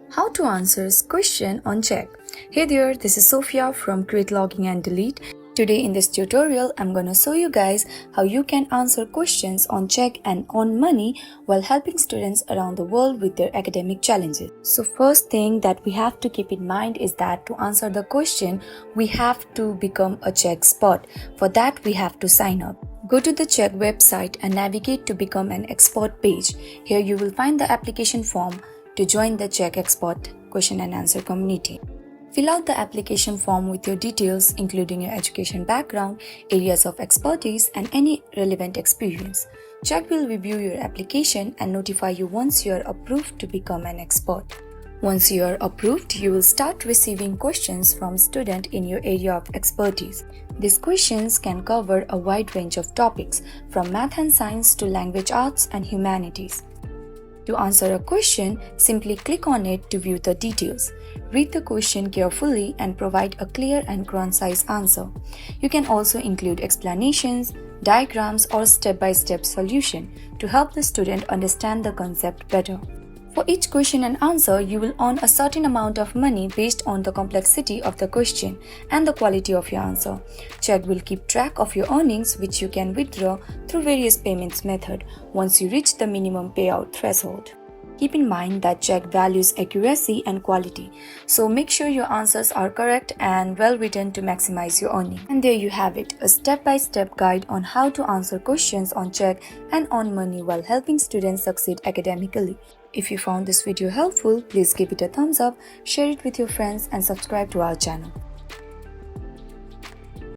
How to answer question on Chegg. Hey there, this is Sophia from Create Logging and Delete. Today in this tutorial, I'm gonna show you guys how you can answer questions on Chegg and on money while helping students around the world with their academic challenges. So first thing that we have to keep in mind is that to answer the question, we have to become a Chegg expert. For that, we have to sign up. Go to the Chegg website and navigate to become an expert page. Here you will find the application form to join the Chegg Expert question and answer community. Fill out the application form with your details including your education background, areas of expertise and any relevant experience. Chegg will review your application and notify you once you are approved to become an expert. Once you are approved, you will start receiving questions from students in your area of expertise. These questions can cover a wide range of topics from math and science to language arts and humanities. To answer a question, simply click on it to view the details. Read the question carefully and provide a clear and concise answer. You can also include explanations, diagrams, or step-by-step solution to help the student understand the concept better. For each question and answer, you will earn a certain amount of money based on the complexity of the question and the quality of your answer. Chegg will keep track of your earnings, which you can withdraw through various payments methods once you reach the minimum payout threshold. Keep in mind that Chegg values accuracy and quality, so make sure your answers are correct and well written to maximize your earning. And there you have it, a step-by-step guide on how to answer questions on Chegg and on money while helping students succeed academically. If you found this video helpful, please give it a thumbs up, share it with your friends and subscribe to our channel.